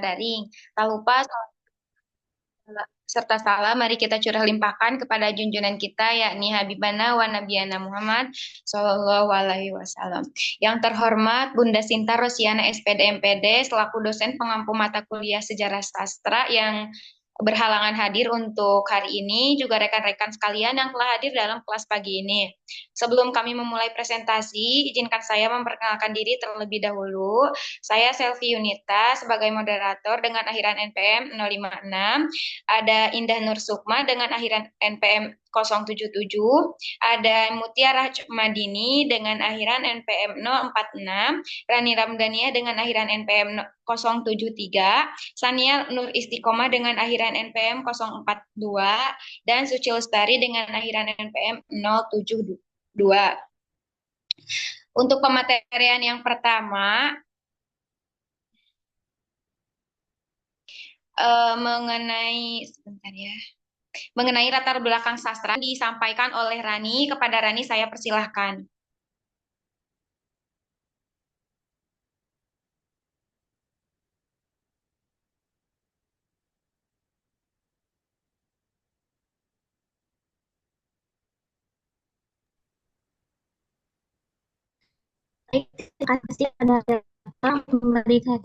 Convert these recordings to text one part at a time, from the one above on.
daring. Tak lupa serta salam mari kita curah limpahkan kepada junjungan kita yakni Habibana wa Nabiyana Muhammad Sallallahu Alaihi Wasallam. Yang terhormat Bunda Sinta Rosiana SPD MPD selaku dosen pengampu mata kuliah sejarah sastra yang berhalangan hadir untuk hari ini, juga rekan-rekan sekalian yang telah hadir dalam kelas pagi ini. Sebelum kami memulai presentasi, izinkan saya memperkenalkan diri terlebih dahulu. Saya Selvi Yunita sebagai moderator dengan akhiran NPM 056, ada Indah Nur Sukma dengan akhiran NPM 077, ada Mutiara Madini dengan akhiran NPM 046, Rani Ramdania dengan akhiran NPM 073, Sania Nur Istiqomah dengan akhiran NPM 042, dan Suci Lestari dengan akhiran NPM 072. Untuk pematerian yang pertama, mengenai latar belakang sastra disampaikan oleh Rani. Kepada Rani saya persilahkan. Baik, terima kasih pada memberikan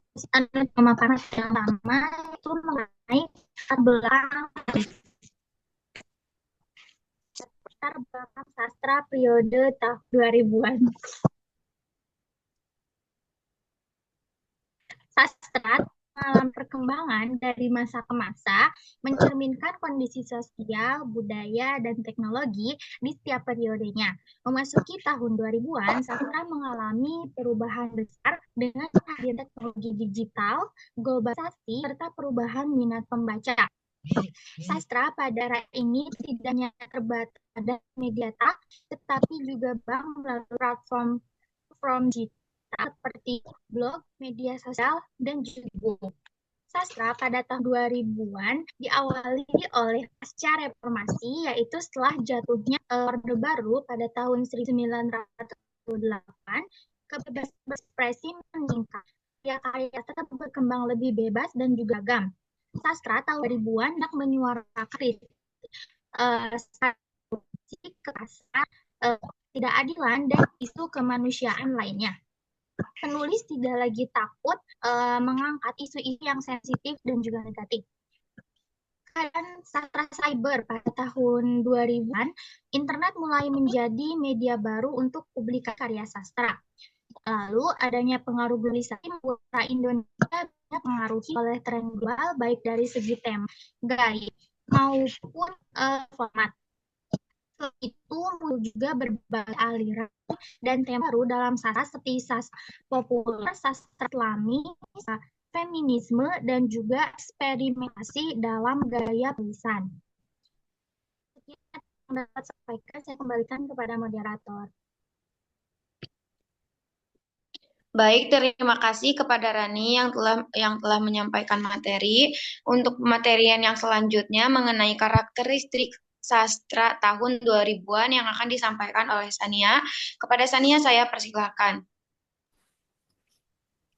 pemaparan yang pertama itu mengenai latar belakang sastra periode tahun 2000-an. Sastra dalam perkembangan dari masa ke masa mencerminkan kondisi sosial, budaya, dan teknologi di setiap periodenya. Memasuki tahun 2000-an, sastra mengalami perubahan besar dengan hadirnya teknologi digital, globalisasi, serta perubahan minat pembaca. Sastra pada era ini tidak hanya terbatas pada media tak, tetapi juga melalui platform digital seperti blog, media sosial, dan juga buku. Sastra pada tahun 2000-an diawali oleh pasca reformasi, yaitu setelah jatuhnya Orde Baru pada tahun 1948, kebebasan berekspresi meningkat. Karya-karya tetap berkembang lebih bebas dan juga agam. Sastra tahun 2000-an hendak menyuarakan kritik, kekerasan, ketidakadilan, dan isu kemanusiaan lainnya. Penulis tidak lagi takut mengangkat isu-isu yang sensitif dan juga negatif. Keadaan sastra cyber pada tahun 2000-an, internet mulai menjadi media baru untuk publikasi karya sastra. Lalu adanya pengaruh globalisasi membuat Indonesia dipengaruhi oleh tren global baik dari segi tema, gaya maupun format. Itu juga berbagai aliran dan tema baru dalam sastra seperti sastra populer, sastra Islami, feminisme, dan juga eksperimentasi dalam gaya tulisan. Sekian yang dapat saya sampaikan, saya kembalikan kepada moderator. Baik, terima kasih kepada Rani yang telah menyampaikan materi. Untuk pematerian yang selanjutnya mengenai karakteristik sastra tahun 2000-an yang akan disampaikan oleh Sania. Kepada Sania saya persilahkan.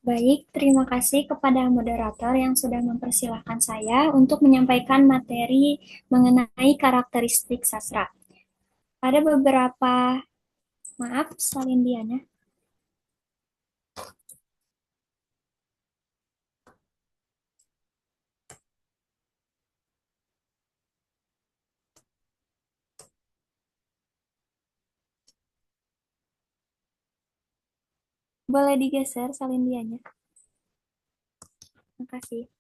Baik, terima kasih kepada moderator yang sudah mempersilahkan saya untuk menyampaikan materi mengenai karakteristik sastra. Ada beberapa, maaf, salin dianya. Boleh digeser salin dianya. Terima kasih.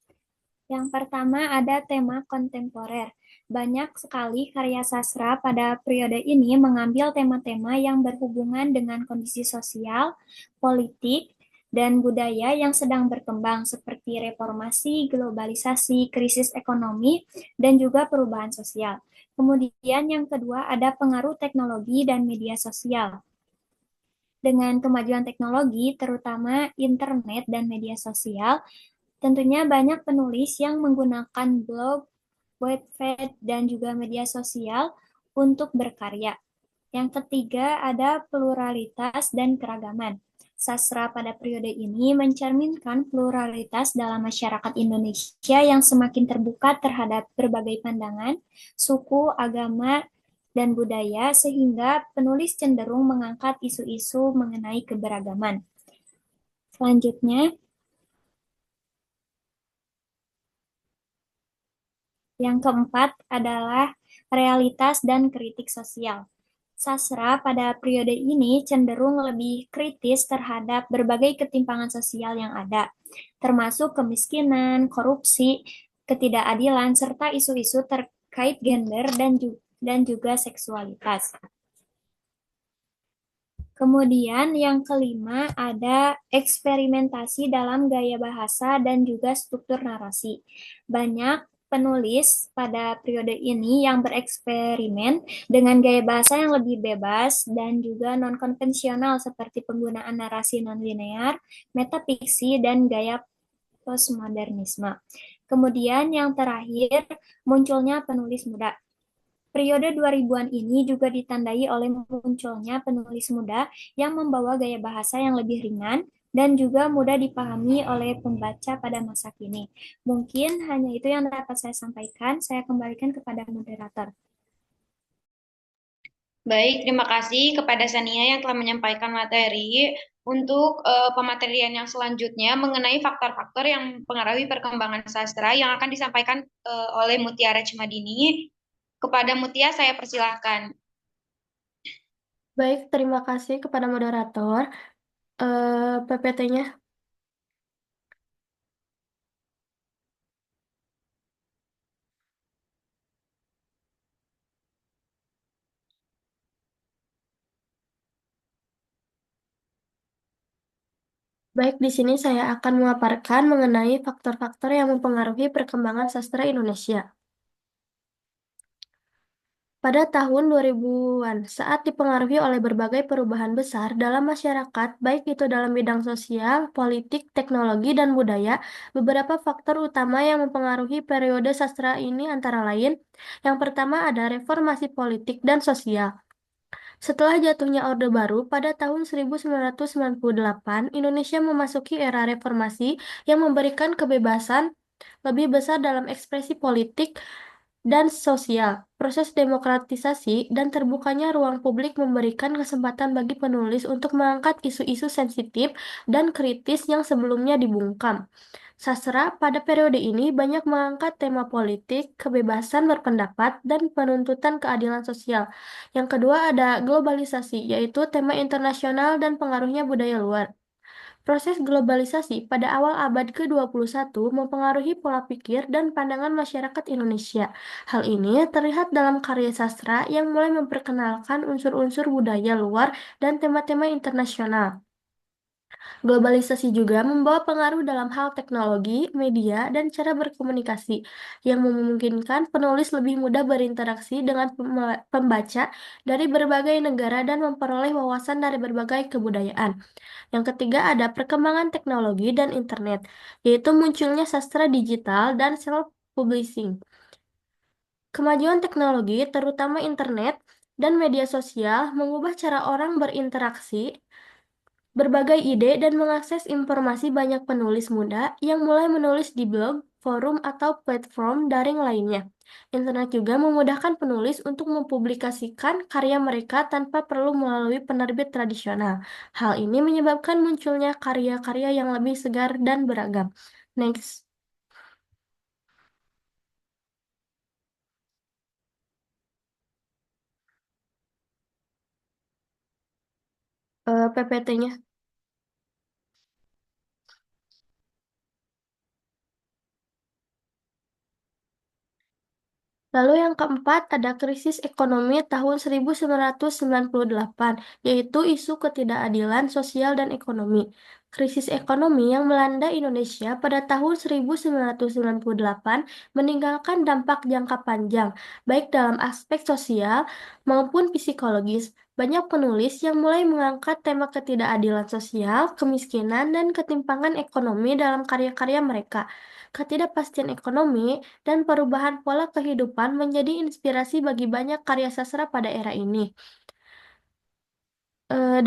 Yang pertama ada tema kontemporer. Banyak sekali karya sastra pada periode ini mengambil tema-tema yang berhubungan dengan kondisi sosial, politik, dan budaya yang sedang berkembang seperti reformasi, globalisasi, krisis ekonomi, dan juga perubahan sosial. Kemudian yang kedua ada pengaruh teknologi dan media sosial. Dengan kemajuan teknologi, terutama internet dan media sosial, tentunya banyak penulis yang menggunakan blog, Wattpad, dan juga media sosial untuk berkarya. Yang ketiga ada pluralitas dan keragaman. Sastra pada periode ini mencerminkan pluralitas dalam masyarakat Indonesia yang semakin terbuka terhadap berbagai pandangan, suku, agama, dan budaya, sehingga penulis cenderung mengangkat isu-isu mengenai keberagaman. Selanjutnya, yang keempat adalah realitas dan kritik sosial. Sastra pada periode ini cenderung lebih kritis terhadap berbagai ketimpangan sosial yang ada, termasuk kemiskinan, korupsi, ketidakadilan, serta isu-isu terkait gender dan juga seksualitas. Kemudian yang kelima ada eksperimentasi dalam gaya bahasa dan juga struktur narasi. Banyak penulis pada periode ini yang bereksperimen dengan gaya bahasa yang lebih bebas dan juga non-konvensional seperti penggunaan narasi non-linear, metafiksi, dan gaya postmodernisme. Kemudian yang terakhir munculnya penulis muda. Periode 2000-an ini juga ditandai oleh munculnya penulis muda yang membawa gaya bahasa yang lebih ringan dan juga mudah dipahami oleh pembaca pada masa kini. Mungkin hanya itu yang dapat saya sampaikan. Saya kembalikan kepada moderator. Baik, terima kasih kepada Sania yang telah menyampaikan materi. Untuk pematerian yang selanjutnya mengenai faktor-faktor yang mempengaruhi perkembangan sastra yang akan disampaikan oleh Mutiara Cimadini. Kepada Mutia saya persilahkan. Baik, terima kasih kepada moderator. PPT-nya. Baik, di sini saya akan memaparkan mengenai faktor-faktor yang mempengaruhi perkembangan sastra Indonesia. Pada tahun 2000-an, saat dipengaruhi oleh berbagai perubahan besar dalam masyarakat, baik itu dalam bidang sosial, politik, teknologi, dan budaya, beberapa faktor utama yang mempengaruhi periode sastra ini antara lain, yang pertama ada reformasi politik dan sosial. Setelah jatuhnya Orde Baru pada tahun 1998, Indonesia memasuki era reformasi yang memberikan kebebasan lebih besar dalam ekspresi politik dan sosial. Proses demokratisasi dan terbukanya ruang publik memberikan kesempatan bagi penulis untuk mengangkat isu-isu sensitif dan kritis yang sebelumnya dibungkam. Sastra pada periode ini banyak mengangkat tema politik, kebebasan berpendapat, dan penuntutan keadilan sosial. Yang kedua ada globalisasi, yaitu tema internasional dan pengaruhnya budaya luar. Proses globalisasi pada awal abad ke-21 mempengaruhi pola pikir dan pandangan masyarakat Indonesia. Hal ini terlihat dalam karya sastra yang mulai memperkenalkan unsur-unsur budaya luar dan tema-tema internasional. Globalisasi juga membawa pengaruh dalam hal teknologi, media, dan cara berkomunikasi, yang memungkinkan penulis lebih mudah berinteraksi dengan pembaca dari berbagai negara dan memperoleh wawasan dari berbagai kebudayaan. Yang ketiga ada perkembangan teknologi dan internet, yaitu munculnya sastra digital dan self-publishing. Kemajuan teknologi, terutama internet dan media sosial, mengubah cara orang berinteraksi, berbagai ide, dan mengakses informasi. Banyak penulis muda yang mulai menulis di blog, forum, atau platform daring lainnya. Internet juga memudahkan penulis untuk mempublikasikan karya mereka tanpa perlu melalui penerbit tradisional. Hal ini menyebabkan munculnya karya-karya yang lebih segar dan beragam. Next. PPT-nya. Lalu yang keempat ada krisis ekonomi tahun 1998, yaitu isu ketidakadilan sosial dan ekonomi. Krisis ekonomi yang melanda Indonesia pada tahun 1998 meninggalkan dampak jangka panjang, baik dalam aspek sosial maupun psikologis. Banyak penulis yang mulai mengangkat tema ketidakadilan sosial, kemiskinan, dan ketimpangan ekonomi dalam karya-karya mereka. Ketidakpastian ekonomi dan perubahan pola kehidupan menjadi inspirasi bagi banyak karya sastra pada era ini.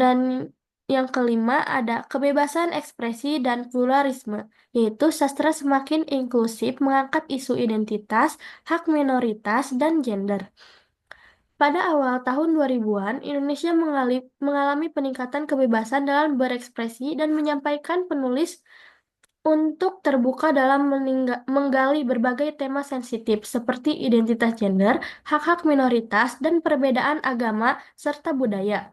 Dan Yang kelima ada kebebasan ekspresi dan pluralisme, yaitu sastra semakin inklusif mengangkat isu identitas, hak minoritas, dan gender. Pada awal tahun 2000-an, Indonesia mengalami peningkatan kebebasan dalam berekspresi dan menyampaikan penulis untuk terbuka dalam menggali berbagai tema sensitif seperti identitas gender, hak-hak minoritas, dan perbedaan agama serta budaya.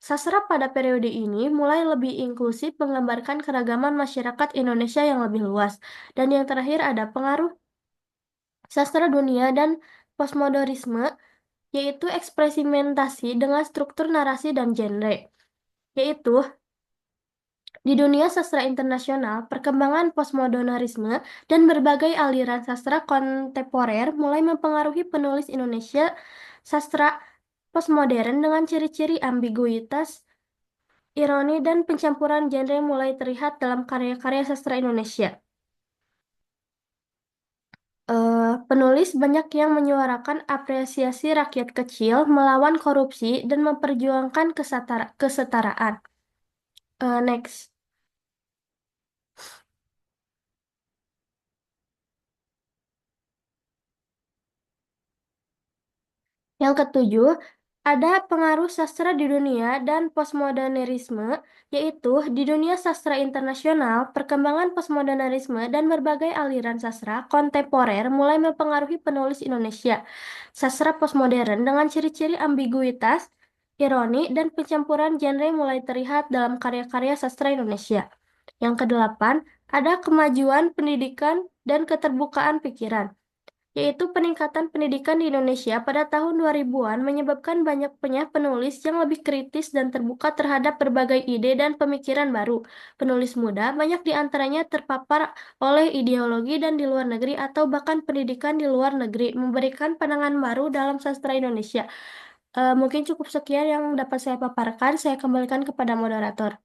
Sastra pada periode ini mulai lebih inklusif menggambarkan keragaman masyarakat Indonesia yang lebih luas. Dan yang terakhir ada pengaruh sastra dunia dan postmodernisme, yaitu eksperimentasi dengan struktur narasi dan genre. Yaitu, di dunia sastra internasional, perkembangan postmodernisme dan berbagai aliran sastra kontemporer mulai mempengaruhi penulis Indonesia. Sastra postmodern dengan ciri-ciri ambiguitas, ironi, dan pencampuran genre mulai terlihat dalam karya-karya sastra Indonesia. Penulis banyak yang menyuarakan apresiasi rakyat kecil, melawan korupsi, dan memperjuangkan kesetaraan. Next. Yang ketujuh, ada pengaruh sastra di dunia dan postmodernisme, yaitu di dunia sastra internasional, perkembangan postmodernisme dan berbagai aliran sastra kontemporer mulai mempengaruhi penulis Indonesia. Sastra postmodern dengan ciri-ciri ambiguitas, ironi, dan pencampuran genre mulai terlihat dalam karya-karya sastra Indonesia. Yang kedelapan, ada kemajuan pendidikan dan keterbukaan pikiran, yaitu peningkatan pendidikan di Indonesia pada tahun 2000-an menyebabkan banyaknya penulis yang lebih kritis dan terbuka terhadap berbagai ide dan pemikiran baru. Penulis muda banyak di antaranya terpapar oleh ideologi dan di luar negeri atau bahkan pendidikan di luar negeri, memberikan pandangan baru dalam sastra Indonesia. Mungkin cukup sekian yang dapat saya paparkan. Saya kembalikan kepada moderator.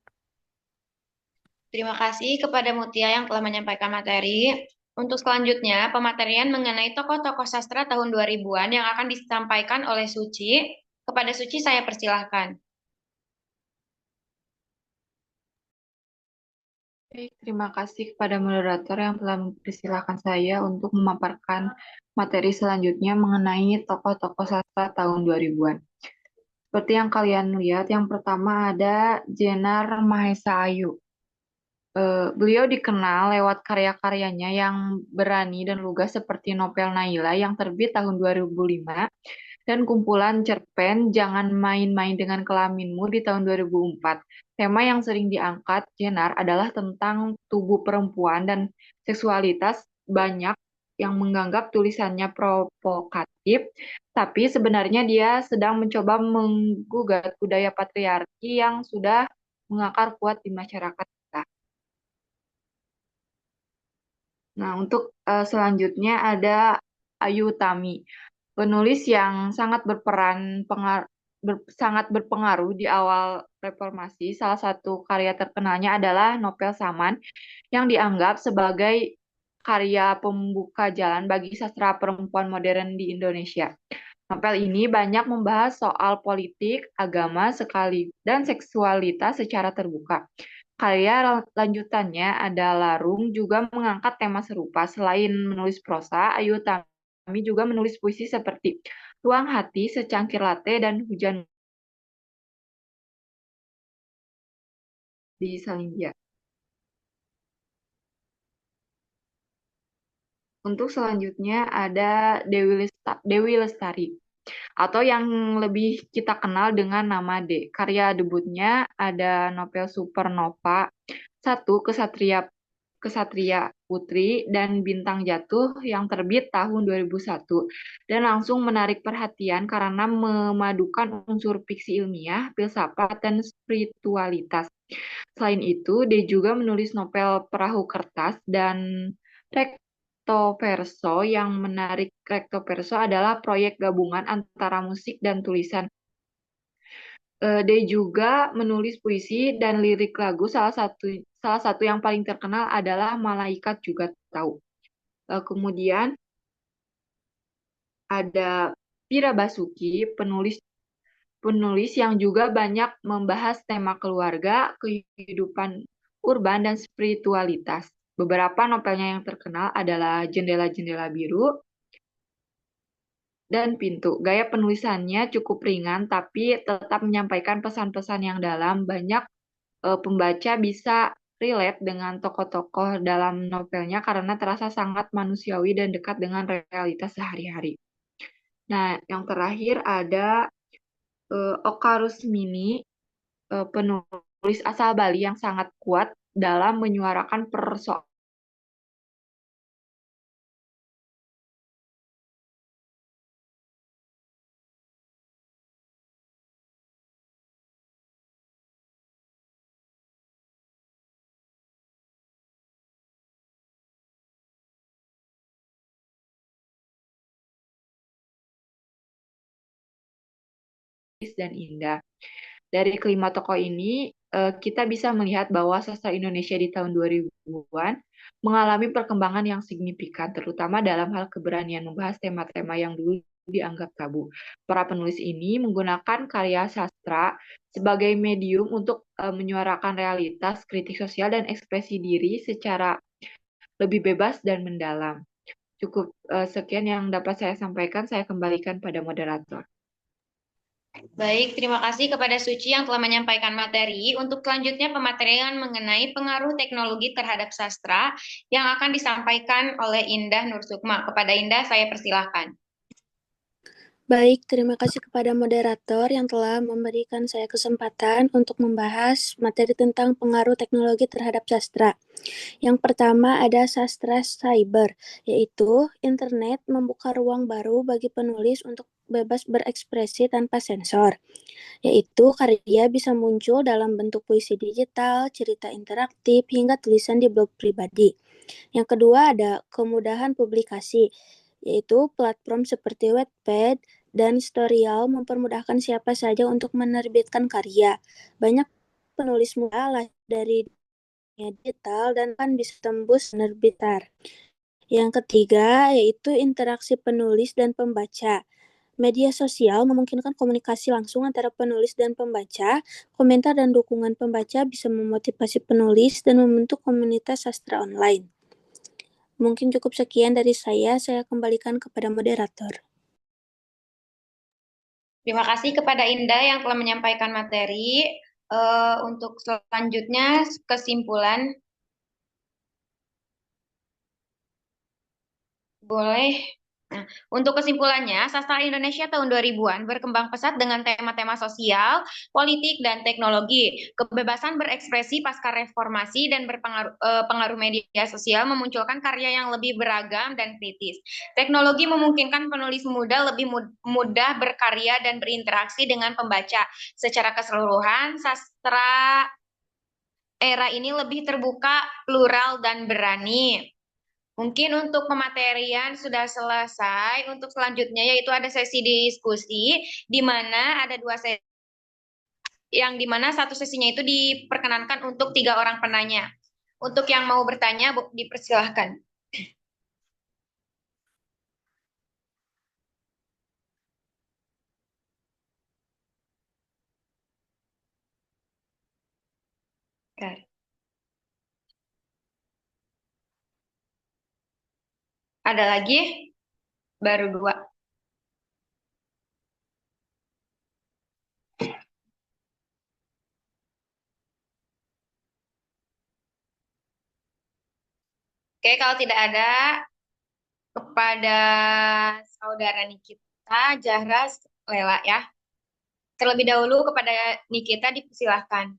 Terima kasih kepada Mutia yang telah menyampaikan materi. Untuk selanjutnya, pematerian mengenai tokoh-tokoh sastra tahun 2000-an yang akan disampaikan oleh Suci. Kepada Suci saya persilahkan. Baik, terima kasih kepada moderator yang telah mempersilahkan saya untuk memaparkan materi selanjutnya mengenai tokoh-tokoh sastra tahun 2000-an. Seperti yang kalian lihat, yang pertama ada Jenar Mahesa Ayu. Beliau dikenal lewat karya-karyanya yang berani dan lugas seperti novel Naila yang terbit tahun 2005 dan kumpulan cerpen Jangan Main-Main Dengan Kelaminmu di tahun 2004. Tema yang sering diangkat Jenar adalah tentang tubuh perempuan dan seksualitas. Banyak yang menganggap tulisannya provokatif, tapi sebenarnya dia sedang mencoba menggugat budaya patriarki yang sudah mengakar kuat di masyarakat kita. Nah, untuk selanjutnya ada Ayu Utami, penulis yang sangat sangat berpengaruh di awal reformasi. Salah satu karya terkenalnya adalah novel Saman yang dianggap sebagai karya pembuka jalan bagi sastra perempuan modern di Indonesia. Novel ini banyak membahas soal politik, agama, dan seksualitas secara terbuka. Karya lanjutannya ada Larung juga mengangkat tema serupa. Selain menulis prosa, Ayu Utami juga menulis puisi seperti Ruang Hati, Secangkir Latte, dan Hujan di Salindia. Untuk selanjutnya ada Dewi Lestari, atau yang lebih kita kenal dengan nama D. Karya debutnya ada novel Supernova, Satu Kesatria Putri, dan Bintang Jatuh yang terbit tahun 2001 dan langsung menarik perhatian karena memadukan unsur fiksi ilmiah, filsafat, dan spiritualitas. Selain itu, dia juga menulis novel Perahu Kertas dan Recto Verso. Yang menarik Recto Verso adalah proyek gabungan antara musik dan tulisan. Dia juga menulis puisi dan lirik lagu. Salah satu yang paling terkenal adalah Malaikat Juga Tahu. Kemudian ada Pira Basuki, penulis penulis yang juga banyak membahas tema keluarga, kehidupan urban, dan spiritualitas. Beberapa novelnya yang terkenal adalah Jendela-Jendela Biru dan Pintu. Gaya penulisannya cukup ringan, tapi tetap menyampaikan pesan-pesan yang dalam. Banyak pembaca bisa relate dengan tokoh-tokoh dalam novelnya karena terasa sangat manusiawi dan dekat dengan realitas sehari-hari. Nah, yang terakhir ada Oka Rusmini, penulis asal Bali yang sangat kuat dalam menyuarakan persoalan dan indah. Dari kelima tokoh ini, kita bisa melihat bahwa sastra Indonesia di tahun 2000-an mengalami perkembangan yang signifikan, terutama dalam hal keberanian membahas tema-tema yang dulu dianggap tabu. Para penulis ini menggunakan karya sastra sebagai medium untuk menyuarakan realitas, kritik sosial, dan ekspresi diri secara lebih bebas dan mendalam. Cukup sekian yang dapat saya sampaikan, saya kembalikan pada moderator. Baik, terima kasih kepada Suci yang telah menyampaikan materi. Untuk selanjutnya pematerian mengenai pengaruh teknologi terhadap sastra yang akan disampaikan oleh Indah Nursukma. Kepada Indah, saya persilahkan. Baik, terima kasih kepada moderator yang telah memberikan saya kesempatan untuk membahas materi tentang pengaruh teknologi terhadap sastra. Yang pertama ada sastra cyber, yaitu internet membuka ruang baru bagi penulis untuk bebas berekspresi tanpa sensor, yaitu karya bisa muncul dalam bentuk puisi digital, cerita interaktif, hingga tulisan di blog pribadi. Yang kedua ada kemudahan publikasi, yaitu platform seperti Wattpad dan Storyal mempermudahkan siapa saja untuk menerbitkan karya. Banyak penulis muda lahir dari dunia digital dan kan bisa tembus penerbitan. Yang ketiga yaitu interaksi penulis dan pembaca. Media sosial memungkinkan komunikasi langsung antara penulis dan pembaca. Komentar dan dukungan pembaca bisa memotivasi penulis dan membentuk komunitas sastra online. Mungkin cukup sekian dari saya kembalikan kepada moderator. Terima kasih kepada Indah yang telah menyampaikan materi. Untuk selanjutnya kesimpulan, boleh. Nah, untuk kesimpulannya, sastra Indonesia tahun 2000-an berkembang pesat dengan tema-tema sosial, politik, dan teknologi. Kebebasan berekspresi pasca reformasi dan pengaruh media sosial memunculkan karya yang lebih beragam dan kritis. Teknologi memungkinkan penulis muda lebih mudah berkarya dan berinteraksi dengan pembaca. Secara keseluruhan, sastra era ini lebih terbuka, plural, dan berani. Mungkin untuk pematerian sudah selesai. Untuk selanjutnya yaitu ada sesi diskusi di mana ada dua sesi yang di mana satu sesinya itu diperkenankan untuk 3 orang penanya. Untuk yang mau bertanya dipersilahkan. Ada lagi? Baru 2. Oke, kalau tidak ada, kepada saudara Nikita, Zahra, Lela ya. Terlebih dahulu kepada Nikita dipersilahkan.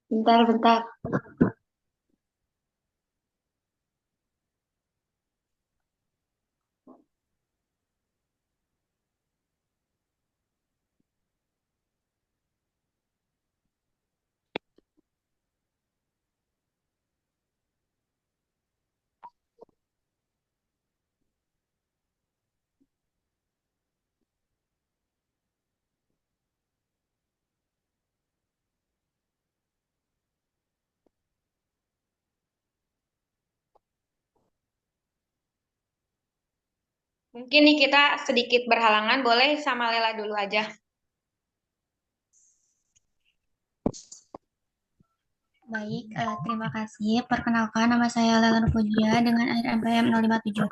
Bentar. Mungkin nih kita sedikit berhalangan, boleh sama Lela dulu aja. Baik, terima kasih. Perkenalkan, nama saya Lela Nurpuja dengan NIM NPM 057.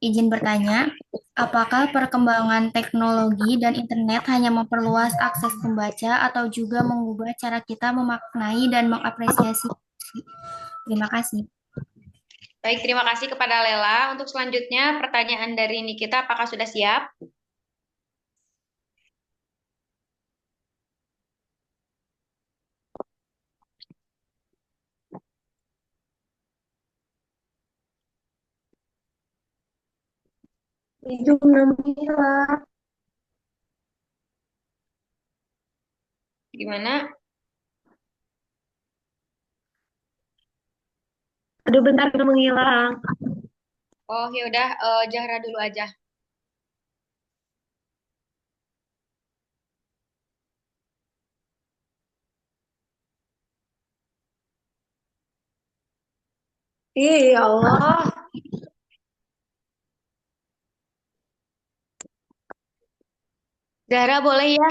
Izin bertanya, apakah perkembangan teknologi dan internet hanya memperluas akses membaca atau juga mengubah cara kita memaknai dan mengapresiasi? Terima kasih. Baik, terima kasih kepada Lela. Untuk selanjutnya, pertanyaan dari Nikita, apakah sudah siap? Gimana? Aduh, bentar udah menghilang. Oh, ya udah, Zahra dulu aja. Ya Allah. Zahra boleh ya,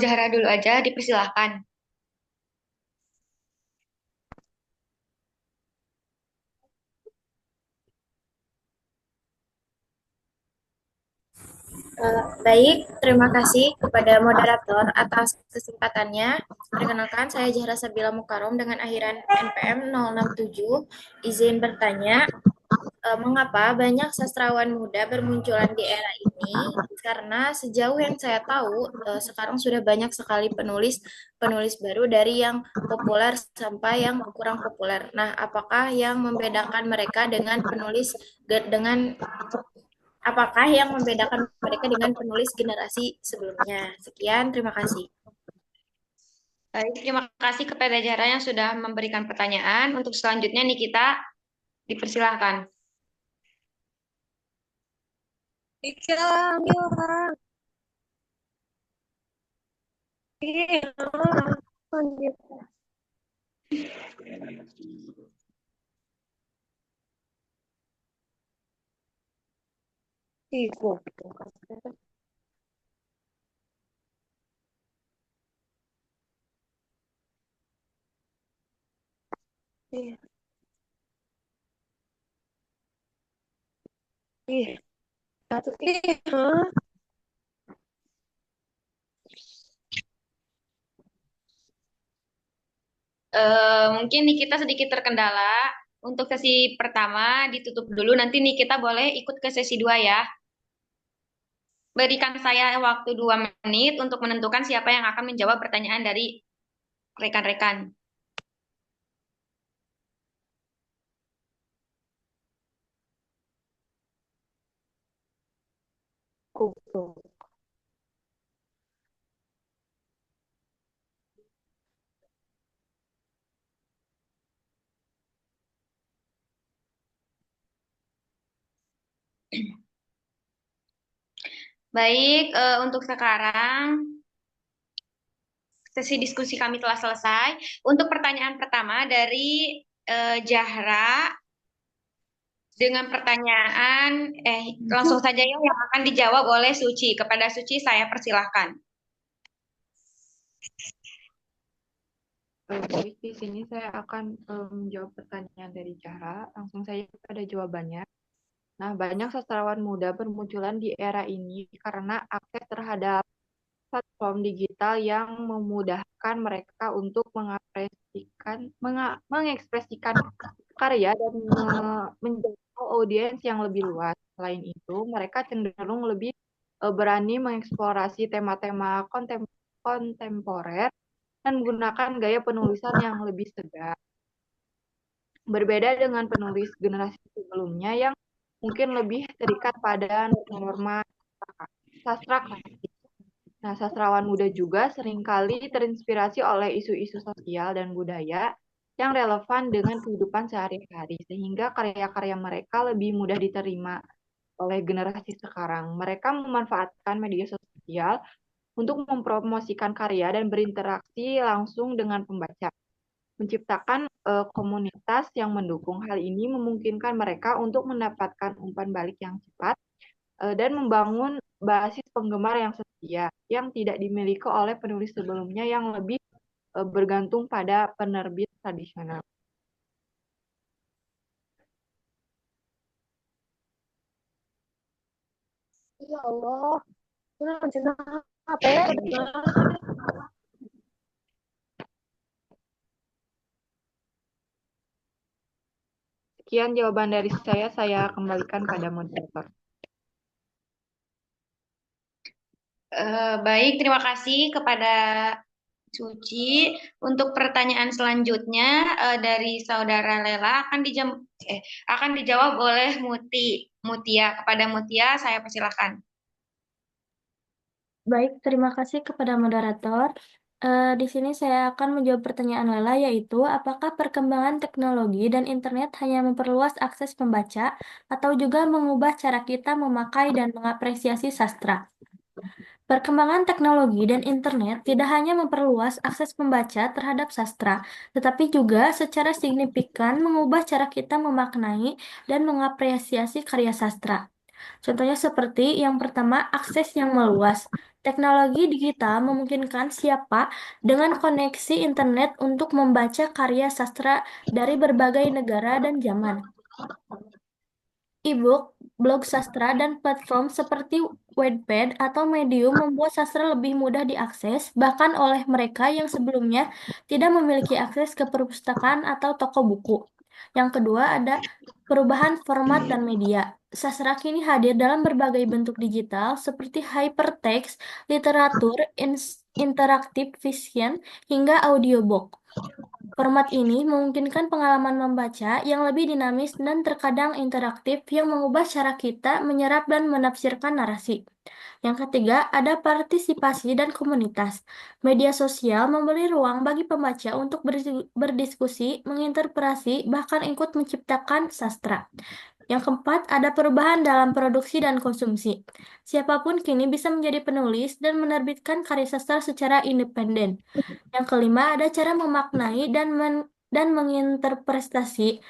Zahra dulu aja, dipersilahkan. Baik, terima kasih kepada moderator atas kesempatannya. Perkenalkan, saya Zahra Sabila Mukarom dengan akhiran NPM 067. Izin bertanya, mengapa banyak sastrawan muda bermunculan di era ini? Karena sejauh yang saya tahu, sekarang sudah banyak sekali penulis baru dari yang populer sampai yang kurang populer. Nah, apakah yang membedakan mereka dengan apakah yang membedakan mereka dengan penulis generasi sebelumnya? Sekian, terima kasih. Baik, terima kasih kepada Zahra yang sudah memberikan pertanyaan. Untuk selanjutnya nih kita dipersilahkan. Hilang. Lanjut. Ih, goblok. Ih. Ih. Satu. Ih, hah? Mungkin nih kita sedikit terkendala. Untuk sesi pertama ditutup dulu. Nanti nih kita boleh ikut ke sesi 2 ya. Berikan saya waktu 2 menit untuk menentukan siapa yang akan menjawab pertanyaan dari rekan-rekan. Goblok. Baik, untuk sekarang sesi diskusi kami telah selesai. Untuk pertanyaan pertama dari Zahra dengan pertanyaan, langsung saja ya yang akan dijawab oleh Suci. Kepada Suci saya persilahkan. Baik, di sini saya akan menjawab pertanyaan dari Zahra. Langsung saja pada jawabannya. Nah, banyak sastrawan muda bermunculan di era ini karena akses terhadap platform digital yang memudahkan mereka untuk mengekspresikan karya dan menjangkau audiens yang lebih luas. Selain itu, mereka cenderung lebih berani mengeksplorasi tema-tema kontemporer dan menggunakan gaya penulisan yang lebih segar. Berbeda dengan penulis generasi sebelumnya yang mungkin lebih terikat pada norma sastra klasik. Nah, sastrawan muda juga seringkali terinspirasi oleh isu-isu sosial dan budaya yang relevan dengan kehidupan sehari-hari, sehingga karya-karya mereka lebih mudah diterima oleh generasi sekarang. Mereka memanfaatkan media sosial untuk mempromosikan karya dan berinteraksi langsung dengan pembaca. Menciptakan komunitas yang mendukung hal ini memungkinkan mereka untuk mendapatkan umpan balik yang cepat dan membangun basis penggemar yang setia, yang tidak dimiliki oleh penulis sebelumnya yang lebih bergantung pada penerbit tradisional. Ya Allah. Benar cenah apa ya? Sekian jawaban dari saya kembalikan pada moderator. Baik, terima kasih kepada Suci. Untuk pertanyaan selanjutnya dari Saudara Lela akan dijawab oleh Mutia. Kepada Mutia, saya persilahkan. Baik, terima kasih kepada moderator. Di sini saya akan menjawab pertanyaan Lela, yaitu apakah perkembangan teknologi dan internet hanya memperluas akses pembaca atau juga mengubah cara kita memakai dan mengapresiasi sastra? Perkembangan teknologi dan internet tidak hanya memperluas akses pembaca terhadap sastra, tetapi juga secara signifikan mengubah cara kita memaknai dan mengapresiasi karya sastra. Contohnya seperti yang pertama, akses yang meluas. Teknologi digital memungkinkan siapa dengan koneksi internet untuk membaca karya sastra dari berbagai negara dan zaman. E-book, blog sastra, dan platform seperti Wattpad atau Medium membuat sastra lebih mudah diakses, bahkan oleh mereka yang sebelumnya tidak memiliki akses ke perpustakaan atau toko buku. Yang kedua ada perubahan format dan media. Sastra kini hadir dalam berbagai bentuk digital seperti hypertext, literatur, interaktif fiction, hingga audiobook. Format ini memungkinkan pengalaman membaca yang lebih dinamis dan terkadang interaktif yang mengubah cara kita menyerap dan menafsirkan narasi. Yang ketiga, ada partisipasi dan komunitas. Media sosial memberi ruang bagi pembaca untuk berdiskusi, menginterpretasi, bahkan ikut menciptakan sastra. Yang keempat, ada perubahan dalam produksi dan konsumsi. Siapapun kini bisa menjadi penulis dan menerbitkan karya sastra secara independen. Yang kelima, ada cara memaknai dan menginterpretasi.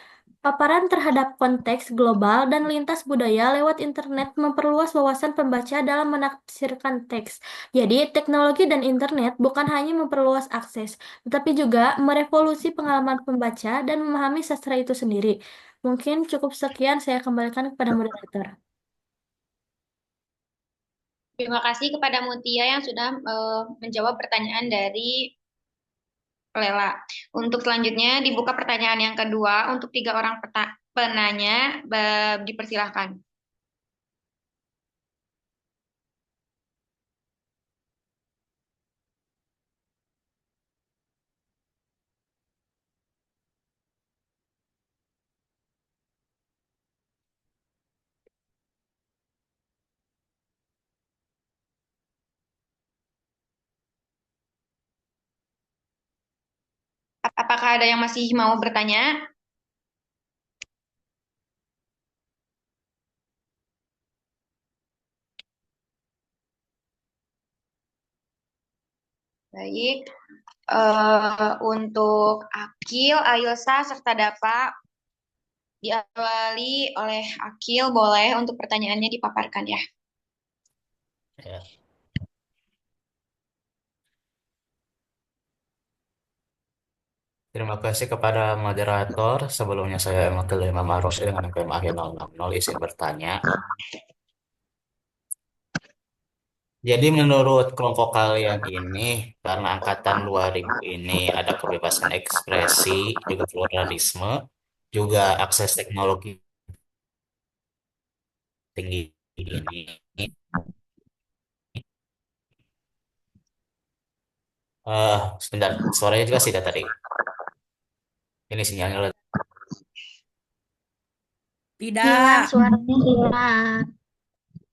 Paparan terhadap konteks global dan lintas budaya lewat internet memperluas wawasan pembaca dalam menafsirkan teks. Jadi, teknologi dan internet bukan hanya memperluas akses, tetapi juga merevolusi pengalaman pembaca dan memahami sastra itu sendiri. Mungkin cukup sekian, saya kembalikan kepada moderator. Terima kasih kepada Mutia yang sudah menjawab pertanyaan dari Lela. Untuk selanjutnya dibuka pertanyaan yang kedua untuk 3 orang penanya, dipersilahkan. Apakah ada yang masih mau bertanya? Baik. Untuk Akil, Ailsa, serta Dapa, diawali oleh Akil, boleh untuk pertanyaannya dipaparkan ya. Ya. Terima kasih kepada moderator. Sebelumnya saya Wakil Imam Aros dengan NPM Akhir 060 izin bertanya. Jadi menurut kelompok kalian ini, karena angkatan 2000 ini ada kebebasan ekspresi, juga pluralisme, juga akses teknologi tinggi ini. Sebentar, suaranya juga tidak tadi. Ini sinyalnya. Tidak. Hilang suaranya hilang.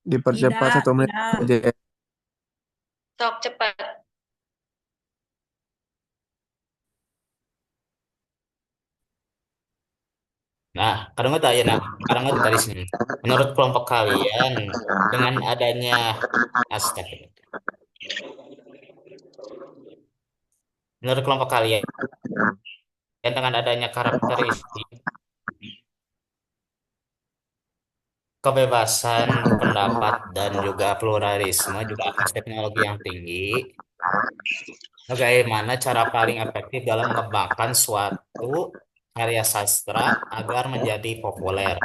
Dipercepat Tidak, 1 menit tidak. aja. Sok cepat. Nah, kadang nggak ya, nah, kadang nggak tadi sini. Menurut kelompok kalian, dengan adanya astagfirullah. Menurut kelompok kalian, dengan adanya karakteristik kebebasan berpendapat dan juga pluralisme, juga akses teknologi yang tinggi. Bagaimana cara paling efektif dalam mengembangkan suatu karya sastra agar menjadi populer?